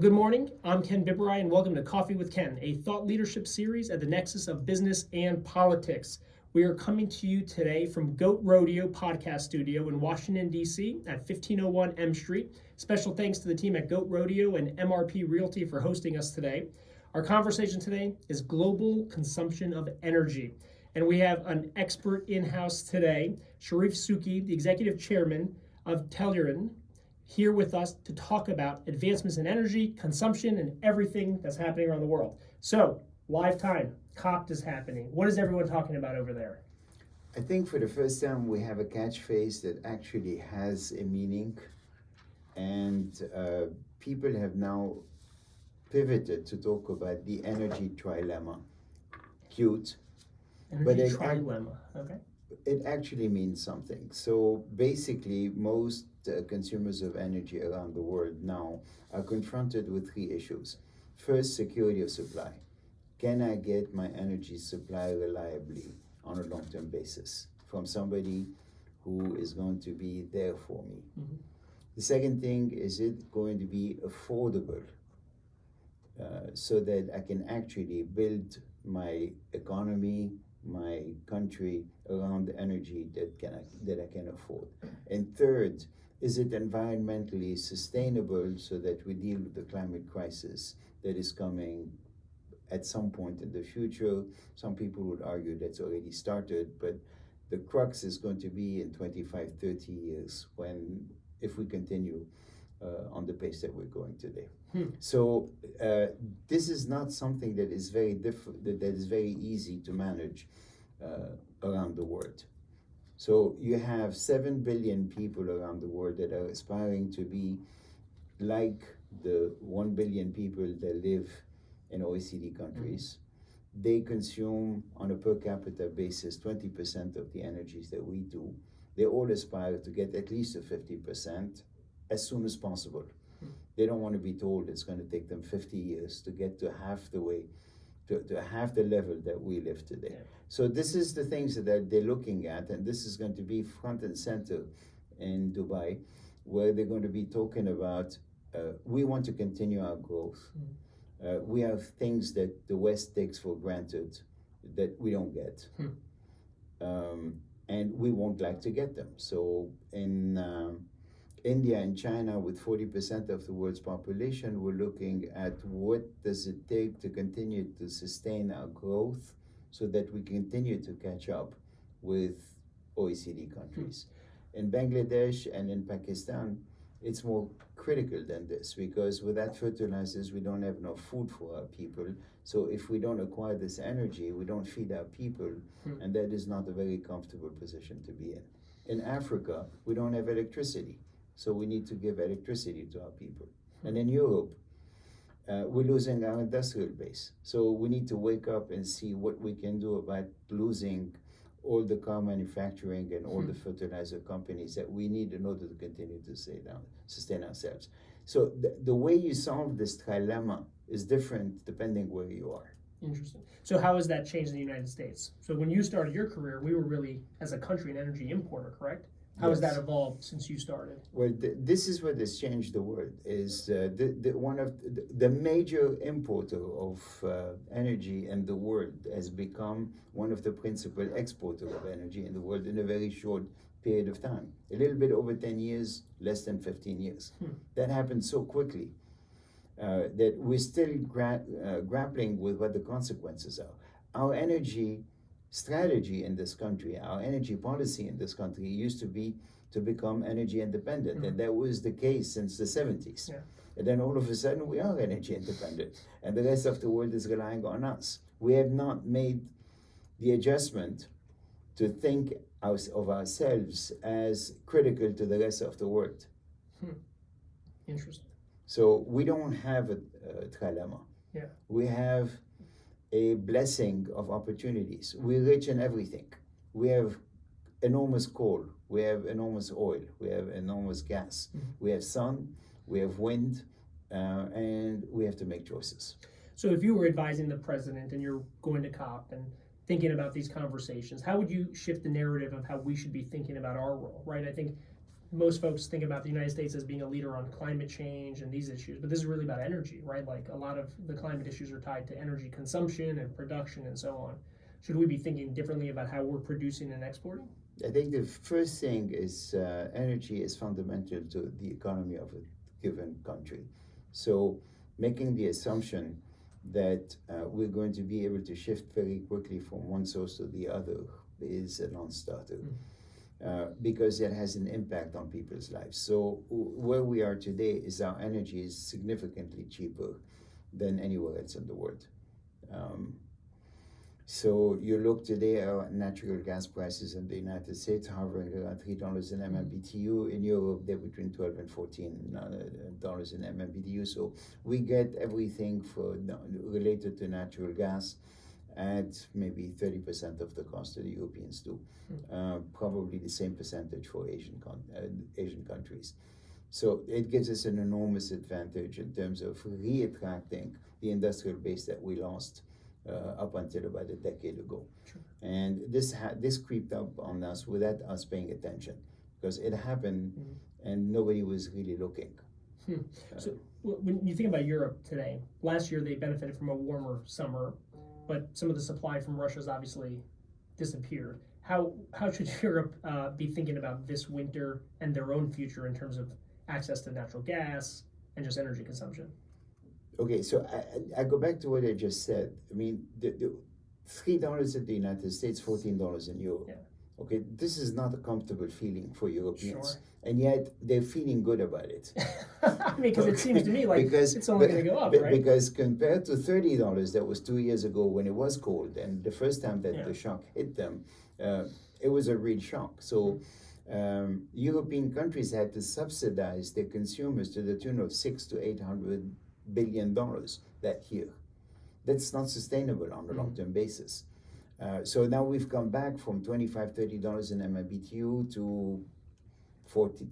Good morning. I'm Ken Biberai, and welcome to Coffee with Ken, a thought leadership series at the nexus of business and politics. We are coming to you today from Goat Rodeo Podcast Studio in Washington, D.C. at 1501 M Street. Special thanks to the team at Goat Rodeo and MRP Realty for hosting us today. Our conversation today is global consumption of energy. And we have an expert in-house today, Charif Souki, the executive chairman of Tellurian, here with us to talk about advancements in energy, consumption, and everything that's happening around the world. So, live time, COP is happening. What is everyone talking about over there? I think for the first time we have a catchphrase that actually has a meaning, and people have now pivoted to talk about the energy trilemma. Cute. Energy trilemma, okay. It actually means something. So basically, most consumers of energy around the world now are confronted with three issues. First, security of supply. Can I get my energy supply reliably on a long-term basis from somebody who is going to be there for me? Mm-hmm. The second thing, is it going to be affordable so that I can actually build my economy, my country around the energy that I can afford? And third, is it environmentally sustainable so that we deal with the climate crisis that is coming at some point in the future? Some people would argue that's already started, but the crux is going to be in 25, 30 years if we continue on the pace that we're going today. So this is not something that is very that is very easy to manage around the world. So you have 7 billion people around the world that are aspiring to be like the 1 billion people that live in OECD countries. Mm-hmm. They consume on a per capita basis 20% of the energies that we do. They all aspire to get at least to 50% as soon as possible. Mm-hmm. They don't want to be told it's going to take them 50 years to get to half the way, to half the level that we live today. Yeah. So this is the things that they're looking at, and this is going to be front and center in Dubai, where they're going to be talking about, we want to continue our growth. Mm. We have things that the West takes for granted that we don't get. And we won't like to get them. So in India and China, with 40% of the world's population, we're looking at what does it take to continue to sustain our growth so that we continue to catch up with OECD countries. In Bangladesh and in Pakistan, it's more critical than this, because without fertilizers, we don't have enough food for our people. So if we don't acquire this energy, we don't feed our people, and that is not a very comfortable position to be in. In Africa, we don't have electricity. So we need to give electricity to our people. And in Europe, we're losing our industrial base. So we need to wake up and see what we can do about losing all the car manufacturing and all the fertilizer companies that we need in order to continue to sustain ourselves. So the way you solve this trilemma is different depending where you are. Interesting. So how has that changed in the United States? So when you started your career, we were really, as a country, an energy importer, correct? How has that evolved since you started? Well, this is what has changed the world. Is one of the major importer of energy in the world has become one of the principal exporter of energy in the world in a very short period of time. A little bit over 10 years, less than 15 years. That happened so quickly that we're still grappling with what the consequences are. Our energy strategy in this country, our energy policy in this country used to be to become energy independent, and that was the case since the 70s. Yeah. And then all of a sudden we are energy independent, and the rest of the world is relying on us. We have not made the adjustment to think of ourselves as critical to the rest of the world. Interesting. So we don't have a trilemma. Yeah. We have a blessing of opportunities. We're rich in everything. We have enormous coal, we have enormous oil, we have enormous gas, we have sun, we have wind, and we have to make choices. So if you were advising the president and you're going to COP and thinking about these conversations, how would you shift the narrative of how we should be thinking about our role, right? I think most folks think about the United States as being a leader on climate change and these issues, but this is really about energy, right? Like a lot of the climate issues are tied to energy consumption and production and so on. Should we be thinking differently about how we're producing and exporting? I think the first thing is energy is fundamental to the economy of a given country. So making the assumption that we're going to be able to shift very quickly from one source to the other is a non-starter. Because it has an impact on people's lives. So where we are today is our energy is significantly cheaper than anywhere else in the world. So you look today at natural gas prices in the United States hovering around $3 an MMBTU. In Europe, they're between $12 and $14 an MMBTU. So we get everything related to natural gas at maybe 30% of the cost that the Europeans do. Probably the same percentage for Asian countries. So it gives us an enormous advantage in terms of re-attracting the industrial base that we lost up until about a decade ago. Sure. And this creeped up on us without us paying attention, because it happened and nobody was really looking. So when you think about Europe today, last year they benefited from a warmer summer, but some of the supply from Russia has obviously disappeared. How should Europe be thinking about this winter and their own future in terms of access to natural gas and just energy consumption? Okay, so I go back to what I just said. I mean, the $3 in the United States, $14 in Europe. Yeah. Okay, this is not a comfortable feeling for Europeans. Sure. And yet they're feeling good about it. I mean, because it seems to me like it's only going to go up, right? Because compared to $30 that was 2 years ago when it was cold, and the first time that the shock hit them, it was a real shock. So European countries had to subsidize their consumers to the tune of $600 to $800 billion that year. That's not sustainable on a long-term basis. So now we've come back from $25, $30 in MMBTU to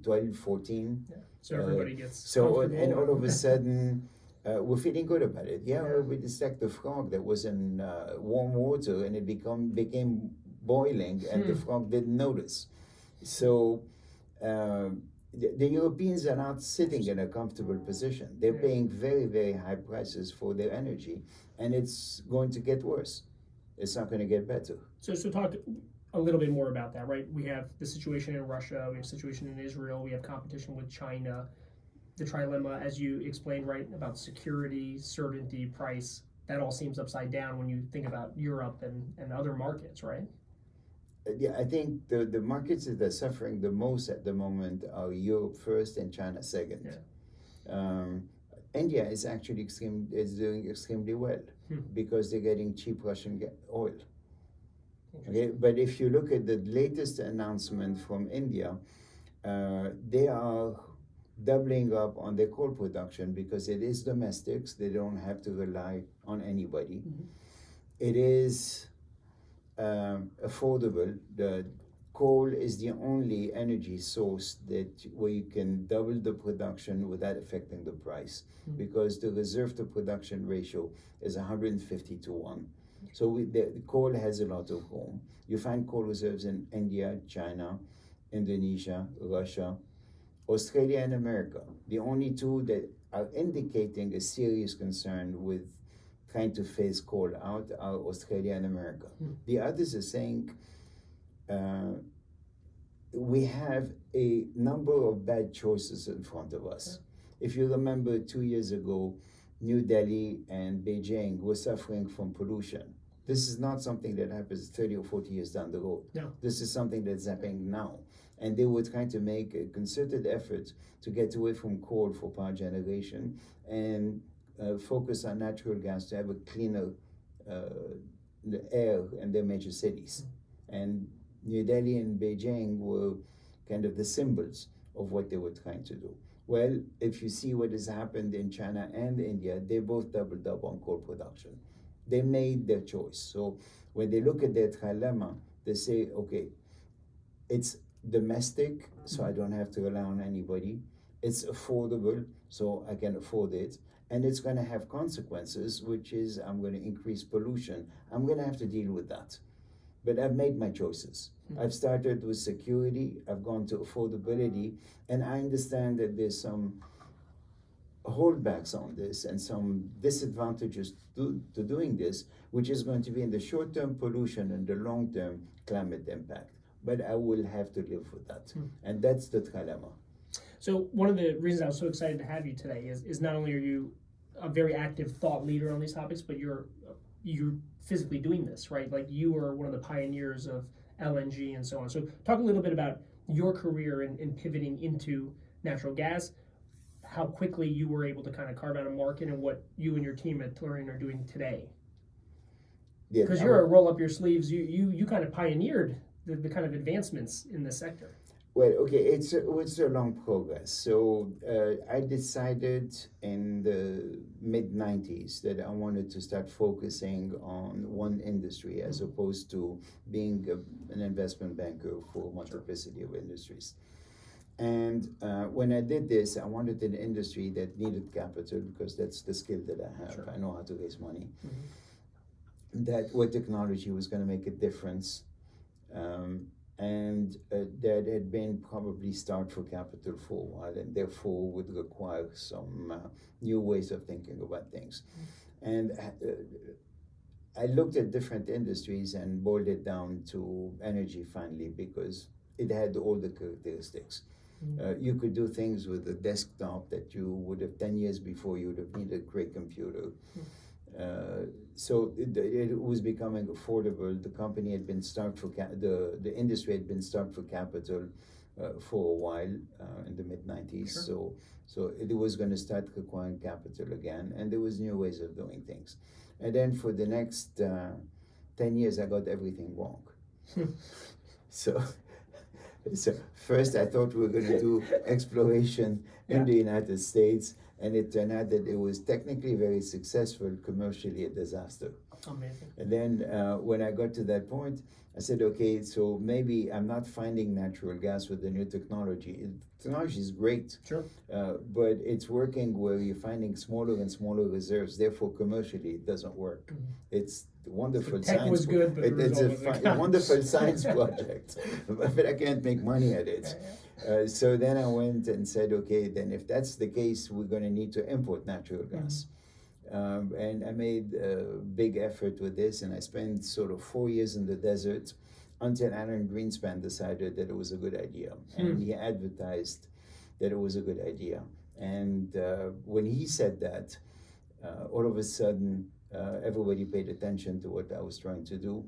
12, 14. Yeah. So everybody gets and all of a sudden we're feeling good about it. It's like the frog that was in warm water and it became boiling and the frog didn't notice. So the Europeans are not sitting in a comfortable position. They're paying very, very high prices for their energy, and it's going to get worse. It's not going to get better. So talk a little bit more about that, right? We have the situation in Russia, we have a situation in Israel, we have competition with China, the trilemma, as you explained, right, about security, certainty, price. That all seems upside down when you think about Europe and other markets, right? Yeah, I think the markets that are suffering the most at the moment are Europe first and China second. Yeah. India is actually doing extremely well because they're getting cheap Russian oil. Okay, but if you look at the latest announcement from India, they are doubling up on their coal production because it is domestics. They don't have to rely on anybody. It is affordable. The coal is the only energy source where you can double the production without affecting the price, because the reserve to production ratio is 150 to 1. So the coal has a lot of room. You find coal reserves in India, China, Indonesia, Russia, Australia, and America. The only two that are indicating a serious concern with trying to phase coal out are Australia and America. The others are saying we have a number of bad choices in front of us. If you remember 2 years ago, New Delhi and Beijing were suffering from pollution. This is not something that happens 30 or 40 years down the road. No. This is something that's happening now. And they were trying to make a concerted effort to get away from coal for power generation and focus on natural gas to have a cleaner air in their major cities. And New Delhi and Beijing were kind of the symbols of what they were trying to do. Well, if you see what has happened in China and India, they both doubled up on coal production. They made their choice. So when they look at their trilemma, they say, okay, it's domestic, so I don't have to rely on anybody. It's affordable, so I can afford it. And it's going to have consequences, which is I'm going to increase pollution. I'm going to have to deal with that. But I've made my choices. I've started with security, I've gone to affordability, and I understand that there's some holdbacks on this and some disadvantages to doing this, which is going to be in the short-term pollution and the long-term climate impact. But I will have to live with that. And that's the trilemma. So one of the reasons I was so excited to have you today is not only are you a very active thought leader on these topics, but you're physically doing this, right? Like you are one of the pioneers of LNG and so on. So talk a little bit about your career in pivoting into natural gas, how quickly you were able to kind of carve out a market, and what you and your team at Tellurian are doing today. Because you're a roll up your sleeves, you kind of pioneered the kind of advancements in this sector. Well, okay, it's a long progress. So I decided in the mid-90s that I wanted to start focusing on one industry as opposed to being an investment banker for a multiplicity of industries. And when I did this, I wanted an industry that needed capital, because that's the skill that I have. I know how to raise money. That what technology was going to make a difference. And that had been probably starved for capital for a while, and therefore would require some new ways of thinking about things. And I looked at different industries and boiled it down to energy finally, because it had all the characteristics. You could do things with a desktop that you would have 10 years before you would have needed a great computer. So it was becoming affordable. The company had been starved for the industry had been starved for capital for a while in the mid-90s. So it was going to start requiring capital again, and there was new ways of doing things. And then for the next 10 years, I got everything wrong. So first I thought we were going to do exploration in the United States, and it turned out that it was technically very successful, commercially a disaster. Amazing. And then when I got to that point, I said, okay, so maybe I'm not finding natural gas with the new technology. Technology is great, but it's working where you're finding smaller and smaller reserves. Therefore, commercially, it doesn't work. It's wonderful the tech science. Was good, but it's a wonderful science project, but I can't make money at it. So then I went and said, okay, then if that's the case, we're going to need to import natural gas. And I made a big effort with this, and I spent sort of 4 years in the desert until Alan Greenspan decided that it was a good idea. And he advertised that it was a good idea. And when he said that, all of a sudden, everybody paid attention to what I was trying to do.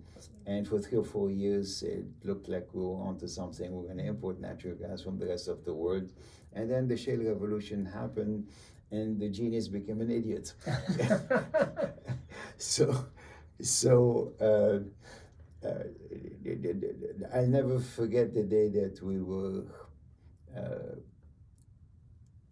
And for 3 or 4 years, it looked like we were onto something. We're going to import natural gas from the rest of the world. And then the Shale Revolution happened, and the genius became an idiot. I'll never forget the day that we were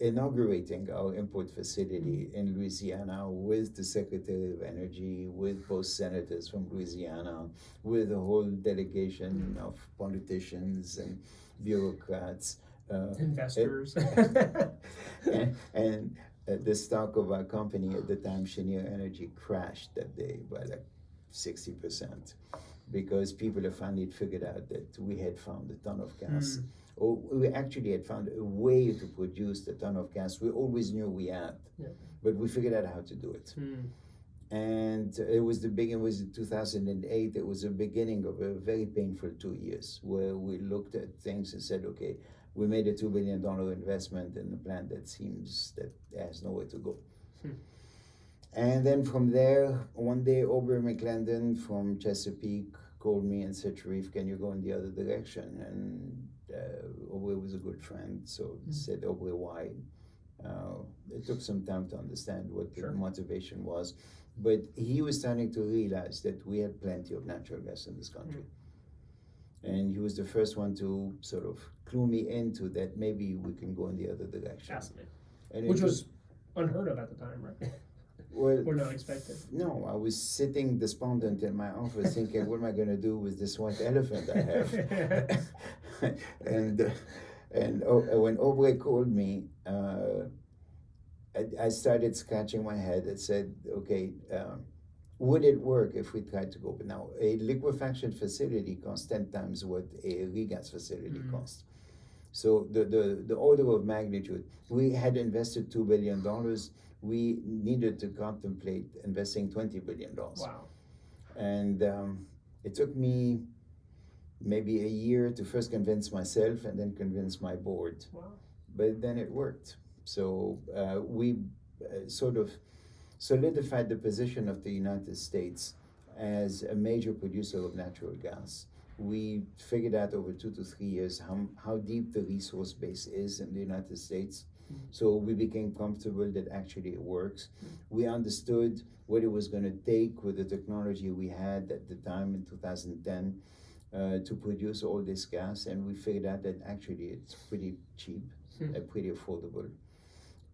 inaugurating our import facility in Louisiana with the Secretary of Energy, with both senators from Louisiana, with a whole delegation of politicians and bureaucrats. Investors. And the stock of our company at the time, Cheniere Energy, crashed that day by like 60%, because people have finally figured out that we had found a ton of gas. Or we actually had found a way to produce the ton of gas we always knew we had, but we figured out how to do it. And it was it was in 2008, it was the beginning of a very painful 2 years where we looked at things and said, okay, we made a $2 billion investment in a plant that seems that has nowhere to go. And then from there, one day, Aubrey McClendon from Chesapeake called me and said, Charif, can you go in the other direction? And Aubrey was a good friend, so he said, Aubrey, why? It took some time to understand what the motivation was, but he was starting to realize that we had plenty of natural gas in this country. And he was the first one to sort of clue me into that maybe we can go in the other direction. Fascinating. And which was unheard of at the time, right? Well, or not expected. No, I was sitting despondent in my office thinking, what am I going to do with this white elephant I have? and when Aubrey called me, I started scratching my head and said, okay, Would it work if we tried to go? But now, a liquefaction facility costs 10 times what a regas facility costs. So the order of magnitude, we had invested $2 billion. We needed to contemplate investing $20 billion. Wow. And it took me maybe a year to first convince myself and then convince my board. Wow. But then it worked. So we sort of solidified the position of the United States as a major producer of natural gas. We figured out over 2 to 3 years how deep the resource base is in the United States. So we became comfortable that actually it works. We understood what it was going to take with the technology we had at the time in 2010 to produce all this gas, and we figured out that actually it's pretty cheap, pretty affordable.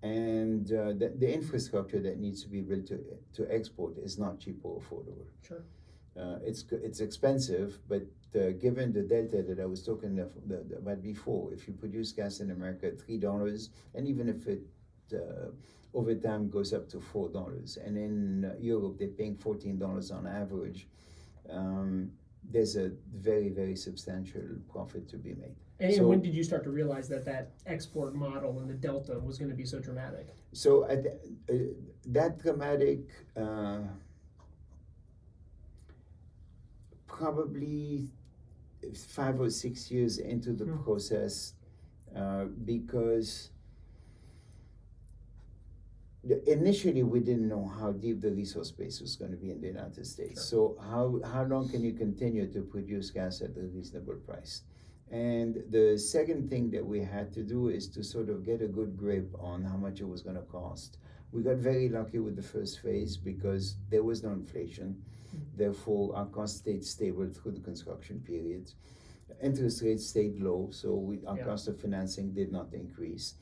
And the infrastructure that needs to be built to export is not cheap or affordable. Sure. It's expensive, but given the delta that I was talking about before, if you produce gas in America at $3, and even if it over time goes up to $4, and in Europe they're paying $14 on average, there's a very, very substantial profit to be made. And when did you start to realize that export model and the delta was going to be so dramatic? So that dramatic, probably 5 or 6 years into the process, because initially we didn't know how deep the resource base was going to be in the United States. Sure. So how long can you continue to produce gas at a reasonable price? And the second thing that we had to do is to sort of get a good grip on how much it was going to cost. We got very lucky with the first phase because there was no inflation. Therefore, our cost stayed stable through the construction period. Interest rates stayed low, so our cost of financing did not increase.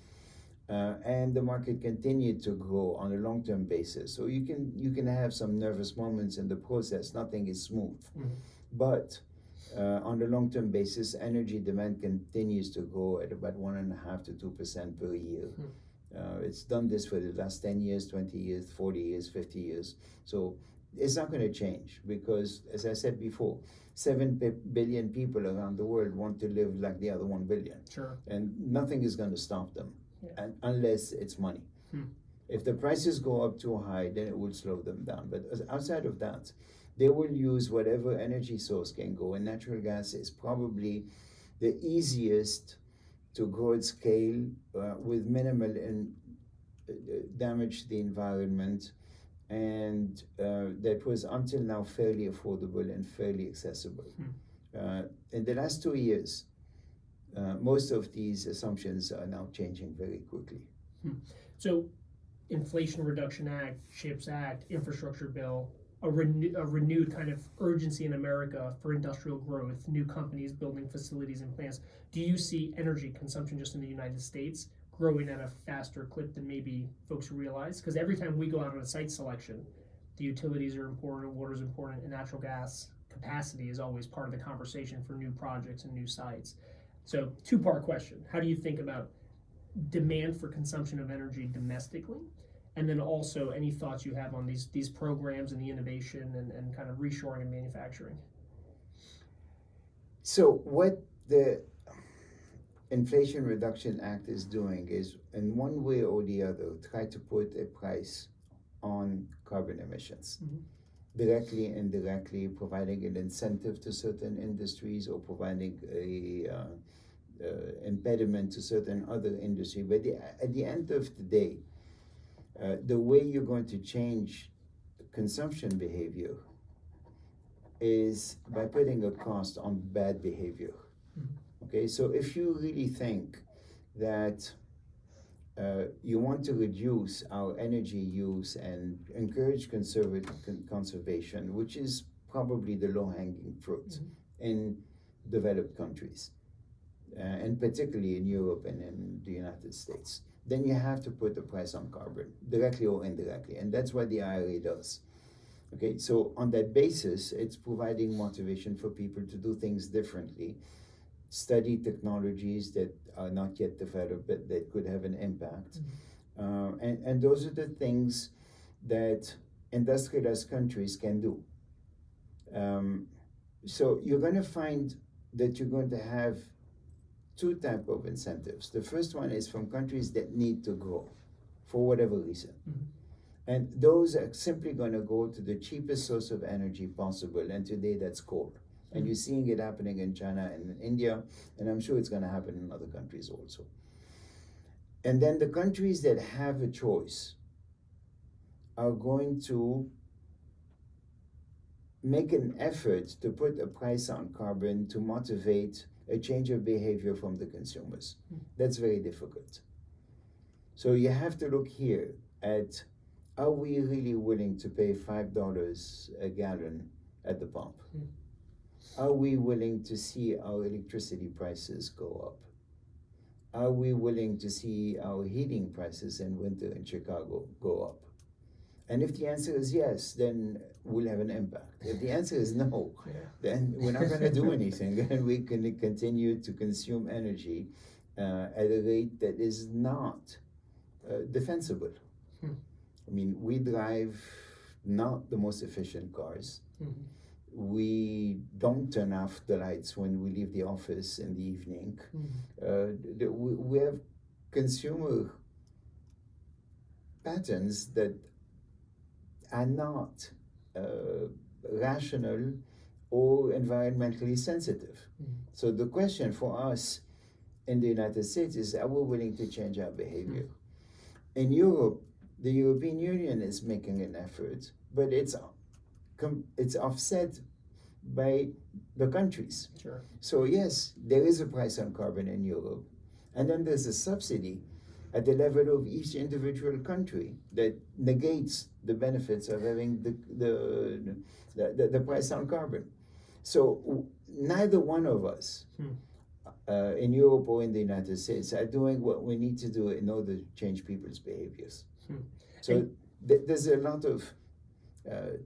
And the market continued to grow on a long-term basis. So you can have some nervous moments in the process. Nothing is smooth. But on a long-term basis, energy demand continues to grow at about 1.5% to 2% per year. It's done this for the last 10 years, 20 years, 40 years, 50 years. So it's not going to change because, as I said before, 7 billion people around the world want to live like the other 1 billion. Sure. And nothing is going to stop them unless it's money. If the prices go up too high, then it will slow them down. But outside of that, they will use whatever energy source can go. And natural gas is probably the easiest to grow at scale with minimal damage to the environment. And that was until now fairly affordable and fairly accessible. In the last 2 years, most of these assumptions are now changing very quickly. So, Inflation Reduction Act, CHIPS Act, Infrastructure Bill, a renewed kind of urgency in America for industrial growth, new companies building facilities and plants. Do you see energy consumption just in the United States growing at a faster clip than maybe folks realize? Because every time we go out on a site selection, the utilities are important, water is important, and natural gas capacity is always part of the conversation for new projects and new sites. So, two-part question. How do you think about demand for consumption of energy domestically? And then also any thoughts you have on these programs and the innovation and kind of reshoring and manufacturing? So what the Inflation Reduction Act is doing is, in one way or the other, try to put a price on carbon emissions. Directly, indirectly, providing an incentive to certain industries or providing a impediment to certain other industry. But at the end of the day, the way you're going to change consumption behavior is by putting a cost on bad behavior. Okay, so if you really think that you want to reduce our energy use and encourage conservation, which is probably the low-hanging fruit in developed countries, and particularly in Europe and in the United States, then you have to put a price on carbon, directly or indirectly, and that's what the IRA does. Okay, so on that basis, it's providing motivation for people to do things differently, study technologies that are not yet developed but that could have an impact. And those are the things that industrialized countries can do. So you're going to find that you're going to have two type of incentives. The first one is from countries that need to grow for whatever reason. Mm-hmm. And those are simply going to go to the cheapest source of energy possible. And today that's coal. And you're seeing it happening in China and in India, and I'm sure it's going to happen in other countries also. And then the countries that have a choice are going to make an effort to put a price on carbon to motivate a change of behavior from the consumers. That's very difficult. So you have to look here at, are we really willing to pay $5 a gallon at the pump? Are we willing to see our electricity prices go up? Are we willing to see our heating prices in winter in Chicago go up? And if the answer is yes, then we'll have an impact. If the answer is no, then we're not going to do anything, and we can continue to consume energy at a rate that is not defensible. I mean, we drive not the most efficient cars. We don't turn off the lights when we leave the office in the evening. We have consumer patterns that are not rational or environmentally sensitive. So the question for us in the United States is, are we willing to change our behavior? In Europe, the European Union is making an effort, but it's offset by the countries. Sure. So yes, there is a price on carbon in Europe, and then there's a subsidy at the level of each individual country that negates the benefits of having the price on carbon. So neither one of us in Europe or in the United States are doing what we need to do in order to change people's behaviors. So there's a lot of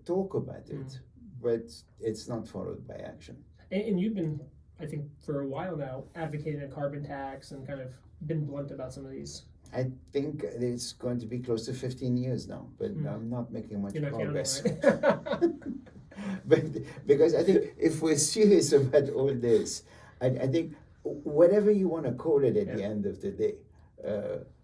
talk about it, but it's not followed by action. And you've been, I think, for a while now, advocating a carbon tax and kind of been blunt about some of these. I think it's going to be close to 15 years now, but I'm not making much progress. Right? But because I think if we're serious about all this, I think whatever you want to call it at the end of the day,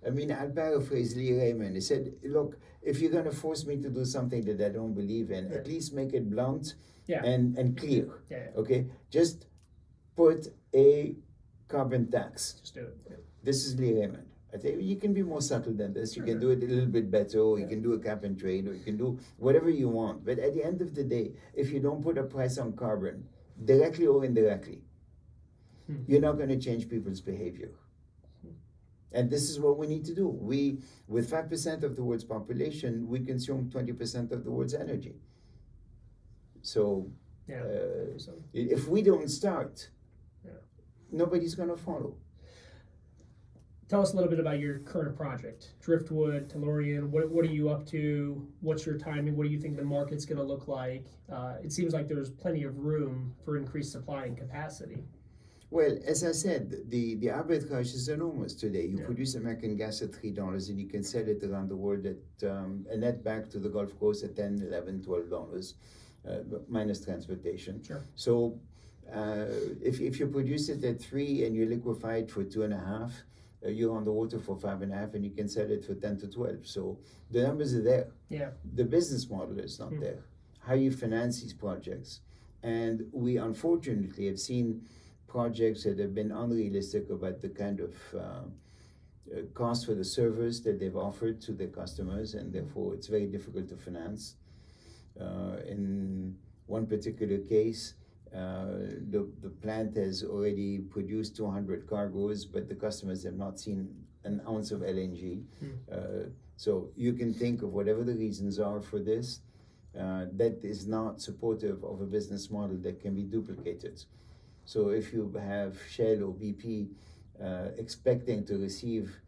I mean, I'll paraphrase Lee Raymond. He said, look, if you're going to force me to do something that I don't believe in, at least make it blunt and clear. Okay? Just put a carbon tax. Just do it. This is Lee Raymond. I think you can be more subtle than this. You can do it a little bit better, or you can do a cap and trade, or you can do whatever you want. But at the end of the day, if you don't put a price on carbon, directly or indirectly, you're not going to change people's behavior. And this is what we need to do. We, with 5% of the world's population, we consume 20% of the world's energy. So if we don't start, nobody's going to follow. Tell us a little bit about your current project, Driftwood, Tellurian. What are you up to? What's your timing? What do you think the market's going to look like? It seems like there's plenty of room for increased supply and capacity. Well, as I said, the arbitrage is enormous today. You produce American gas at $3 and you can sell it around the world at a net back to the Gulf Coast at $10, $11, $12, minus transportation. Sure. So if you produce it at 3 and you liquefy it for 2.5, you're on the water for 5.5 and you can sell it for 10 to 12. So the numbers are there. Yeah. The business model is not there. How you finance these projects. And we unfortunately have seen projects that have been unrealistic about the kind of cost for the service that they've offered to their customers, and therefore it's very difficult to finance. In one particular case, the plant has already produced 200 cargoes, but the customers have not seen an ounce of LNG. So you can think of whatever the reasons are for this, that is not supportive of a business model that can be duplicated. So if you have Shell or BP expecting to receive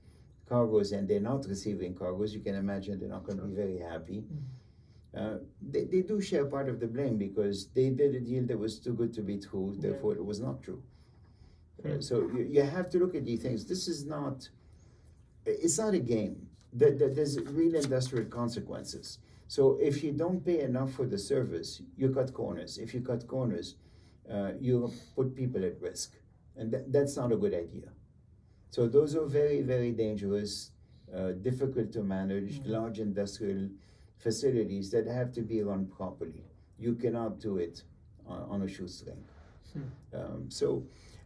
cargoes and they're not receiving cargoes, you can imagine they're not going to be very happy. They do share part of the blame because they did a deal that was too good to be true, therefore it was not true. So you have to look at these things. This is not, it's not a game. There's real industrial consequences. So if you don't pay enough for the service, you cut corners. If you cut corners, you put people at risk, and that's not a good idea. So those are very, very dangerous, difficult to manage, large industrial facilities that have to be run properly. You cannot do it on a shoestring.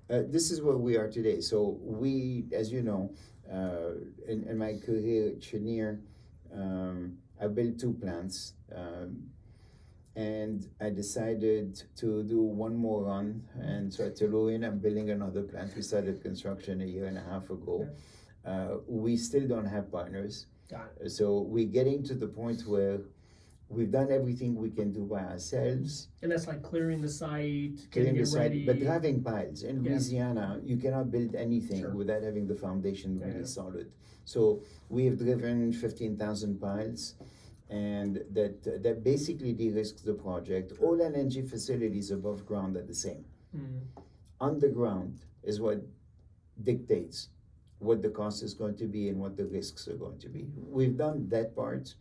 This is where we are today. So we, as you know, in my career at Cheniere, I built 2 plants, and I decided to do one more run. And so at Tellurian, I'm building another plant. We started construction a year and a half ago. We still don't have partners. So we're getting to the point where we've done everything we can do by ourselves. And that's like clearing the site, Clearing getting the it site, ready. but having piles. In Louisiana, you cannot build anything without having the foundation really solid. So we have driven 15,000 piles, and that basically de-risks the project. All LNG facilities above ground are the same. Underground is what dictates what the cost is going to be and what the risks are going to be. We've done that part,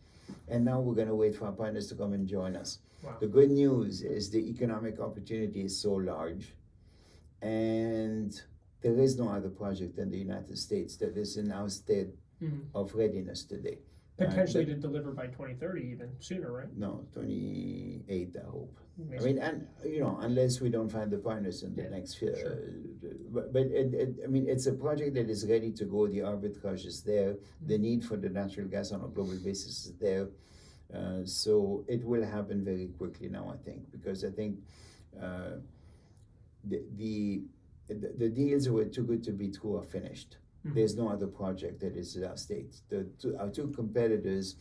and now we're going to wait for our partners to come and join us. The good news is the economic opportunity is so large, and there is no other project in the United States that is in our state of readiness today. Potentially to deliver by 2030, even sooner, right? No, 28, I hope. Amazing. I mean, and unless we don't find the partners in the next year. But it's a project that is ready to go. The arbitrage is there. The need for the natural gas on a global basis is there. So it will happen very quickly now, I think, because I think the deals were too good to be true are finished. There's no other project that is in our state. Our 2 competitors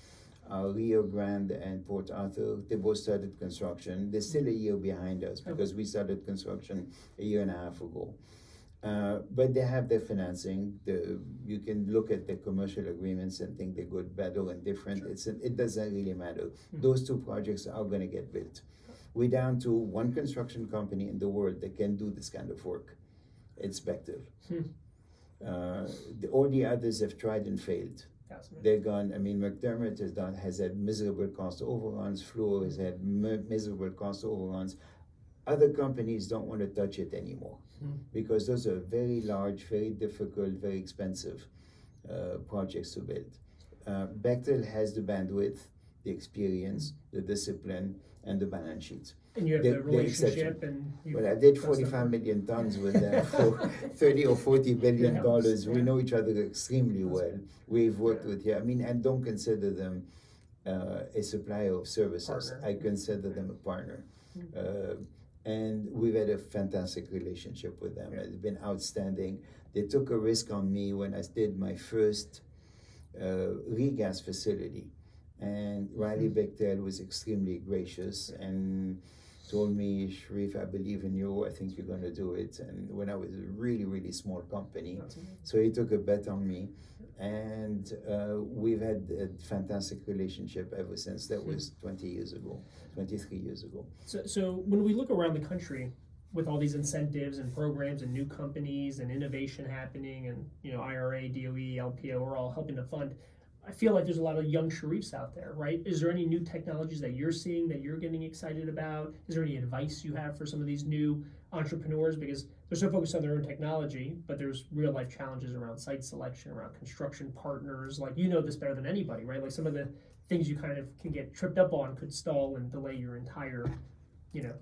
are Rio Grande and Port Arthur. They both started construction. They're still a year behind us because we started construction a year and a half ago. But they have their financing. You can look at the commercial agreements and think they're good, bad, or indifferent. It doesn't really matter. Those 2 projects are going to get built. We're down to 1 construction company in the world that can do this kind of work. It's Bechtel. All the others have tried and failed. They're gone. I mean, McDermott has had miserable cost overruns. Fluor has had miserable cost overruns. Other companies don't want to touch it anymore because those are very large, very difficult, very expensive projects to build. Bechtel has the bandwidth, the experience, the discipline, and the balance sheet. And you have the relationship, and well, I did 45 million tons with them for 30 or 40 billion dollars. We know each other extremely well. We've worked with you. I mean, I don't consider them a supplier of services. I consider them a partner. And we've had a fantastic relationship with them. It's been outstanding. They took a risk on me when I did my first regas facility. And Riley Bechtel was extremely gracious and told me, Charif, I believe in you. I think you're going to do it. And when I was a really, really small company, so he took a bet on me. And we've had a fantastic relationship ever since. That was 23 years ago. So when we look around the country with all these incentives and programs and new companies and innovation happening and IRA, DOE, LPO are all helping to fund, I feel like there's a lot of young Charifs out there, right? Is there any new technologies that you're seeing that you're getting excited about? Is there any advice you have for some of these new entrepreneurs? Because they're so focused on their own technology, but there's real life challenges around site selection, around construction partners. Like, you know this better than anybody, right? Like some of the things you kind of can get tripped up on could stall and delay your entire,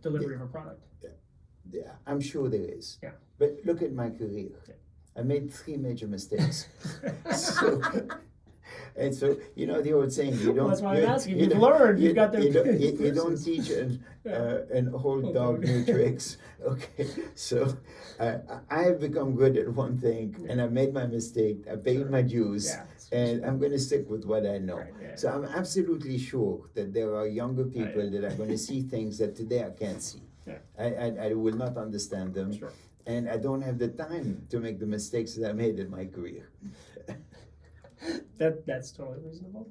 delivery of a product. Yeah, I'm sure there is. Yeah. But look at my career. Yeah. I made 3 major mistakes. And so, the old saying, you don't... Well, that's why I'm asking. You've learned. You've got the... You don't teach an old dog new tricks. Okay, so I have become good at one thing, and I made my mistake. I paid my dues, and I'm going to stick with what I know. Right, so I'm absolutely sure that there are younger people that are going to see things that today I can't see. Yeah. I will not understand them, and I don't have the time to make the mistakes that I made in my career. That's totally reasonable.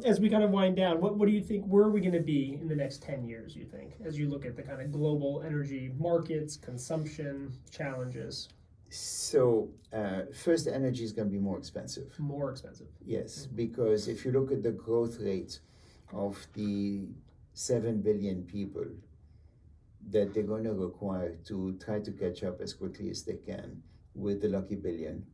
As we kind of wind down, what do you think, where are we going to be in the next 10 years, you think, as you look at the kind of global energy markets, consumption, challenges? So, first, energy is going to be more expensive. More expensive. Yes, because if you look at the growth rates of the 7 billion people that they're going to require to try to catch up as quickly as they can with the lucky billion.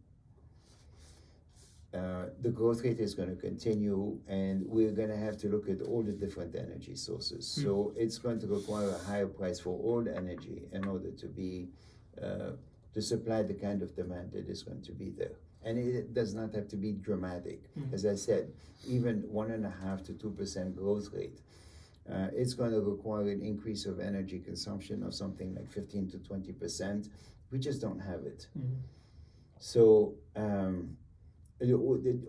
The growth rate is going to continue, and we're going to have to look at all the different energy sources. So it's going to require a higher price for all energy in order to be to supply the kind of demand that is going to be there. And it does not have to be dramatic. As I said, even 1.5% to 2% growth rate, it's going to require an increase of energy consumption of something like 15 to 20%. We just don't have it. So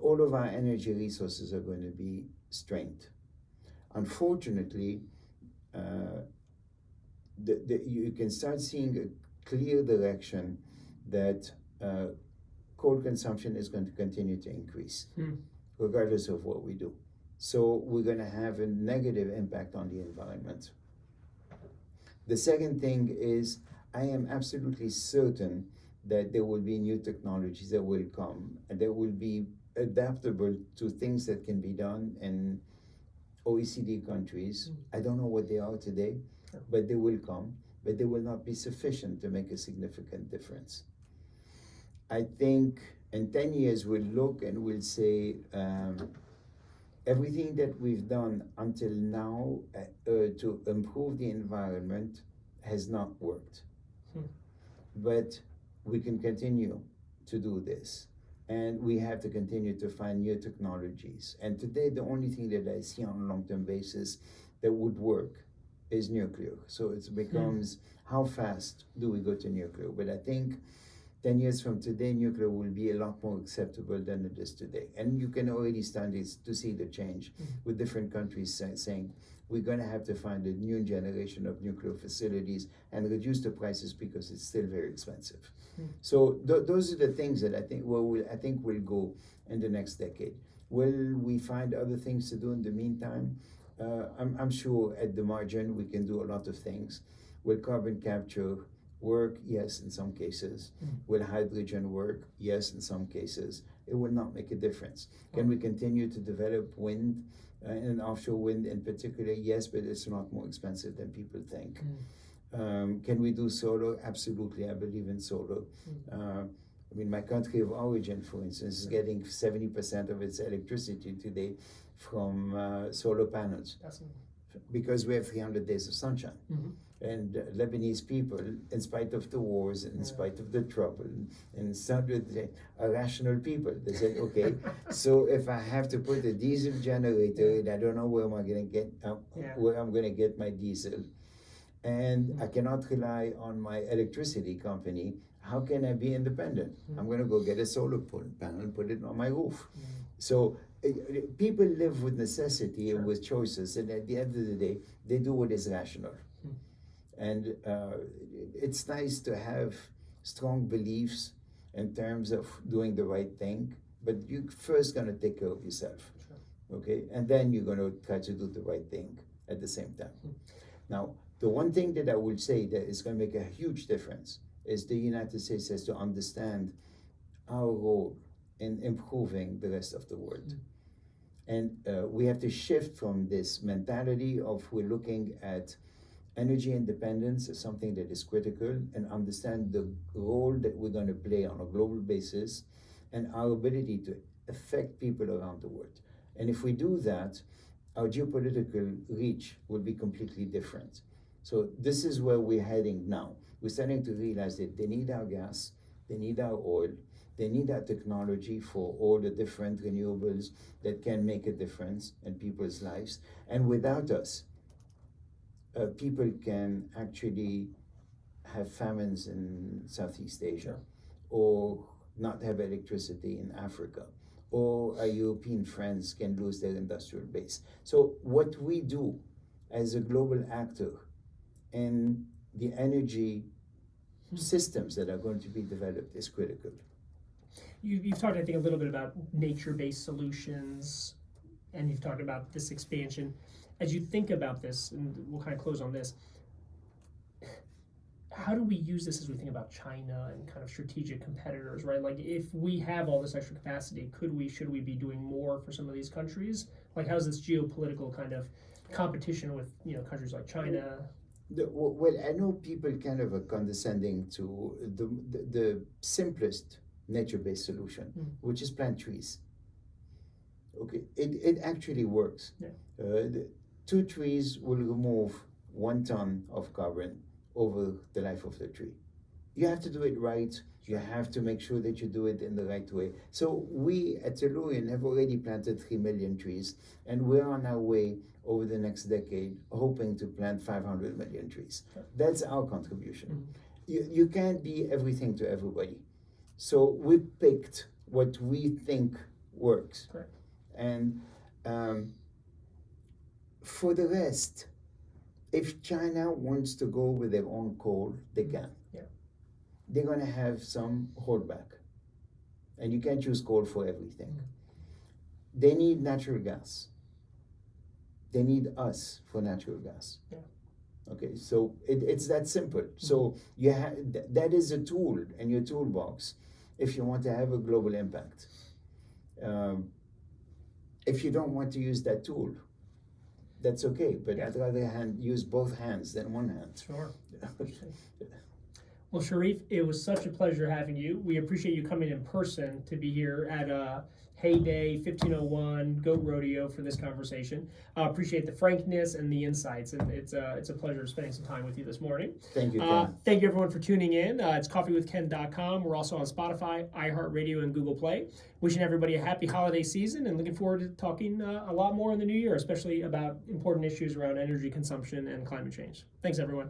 all of our energy resources are going to be strained. Unfortunately, you can start seeing a clear direction that coal consumption is going to continue to increase, regardless of what we do. So we're going to have a negative impact on the environment. The second thing is, I am absolutely certain that there will be new technologies that will come and that will be adaptable to things that can be done in OECD countries. I don't know what they are today, but they will come, but they will not be sufficient to make a significant difference. I think in 10 years we'll look and we'll say everything that we've done until now to improve the environment has not worked. But we can continue to do this, and we have to continue to find new technologies. And today the only thing that I see on a long-term basis that would work is nuclear. So it becomes how fast do we go to nuclear? But I think 10 years from today, nuclear will be a lot more acceptable than it is today. And you can already start to see the change with different countries saying, we're going to have to find a new generation of nuclear facilities and reduce the prices because it's still very expensive. So those are the things that I think will go in the next decade. Will we find other things to do in the meantime? I'm sure at the margin we can do a lot of things. Will carbon capture work? Yes, in some cases. Will hydrogen work? Yes, in some cases. It will not make a difference. Can we continue to develop wind and offshore wind in particular? Yes, but it's a lot more expensive than people think. Can we do solar? Absolutely, I believe in solar. I mean, my country of origin, for instance, is getting 70% of its electricity today from solar panels because we have 300 days of sunshine. And Lebanese people, in spite of the wars, and in spite of the trouble, and some are rational people. They said, okay, so if I have to put a diesel generator, and I don't know where am I going to get where I'm going to get my diesel, and I cannot rely on my electricity company, how can I be independent? I'm going to go get a solar panel and put it on my roof. So people live with necessity and with choices, and at the end of the day, they do what is rational. And it's nice to have strong beliefs in terms of doing the right thing, but you're first going to take care of yourself, okay? And then you're going to try to do the right thing at the same time. Now, the one thing that I would say that is going to make a huge difference is the United States has to understand our role in improving the rest of the world. And we have to shift from this mentality of we're looking at energy independence is something that is critical, and understand the role that we're going to play on a global basis and our ability to affect people around the world. And if we do that, our geopolitical reach will be completely different. So this is where we're heading now. We're starting to realize that they need our gas, they need our oil, they need our technology for all the different renewables that can make a difference in people's lives. And without us, people can actually have famines in Southeast Asia, or not have electricity in Africa, or our European friends can lose their industrial base. So what we do as a global actor in the energy systems that are going to be developed is critical. You've talked, I think, a little bit about nature-based solutions, and you've talked about this expansion. As you think about this, and we'll kind of close on this, how do we use this as we think about China and kind of strategic competitors, right? Like if we have all this extra capacity, should we be doing more for some of these countries? Like how's this geopolitical kind of competition with, countries like China? Well, I know people kind of are condescending to the simplest nature-based solution, which is plant trees. Okay, it actually works. Yeah. 2 trees will remove 1 ton of carbon over the life of the tree. You have to do it right. You have to make sure that you do it in the right way. So we at Tellurian have already planted 3 million trees, and we're on our way over the next decade, hoping to plant 500 million trees. That's our contribution. You can't be everything to everybody. So we picked what we think works. Correct. And for the rest, if China wants to go with their own coal, they can. Yeah. They're going to have some holdback. And you can't use coal for everything. They need natural gas. They need us for natural gas. Yeah. Okay, so it's that simple. So you that is a tool in your toolbox if you want to have a global impact. If you don't want to use that tool, that's okay. But I'd rather use both hands than one hand. Sure. Well, Charif, it was such a pleasure having you. We appreciate you coming in person to be here at Heyday 1501 Goat Rodeo for this conversation. Appreciate the frankness and the insights, and it's a pleasure spending some time with you this morning. Thank you, Ken. Thank you, everyone, for tuning in. It's coffeewithken.com. We're also on Spotify, iHeartRadio, and Google Play. Wishing everybody a happy holiday season and looking forward to talking a lot more in the new year, especially about important issues around energy consumption and climate change. Thanks, everyone.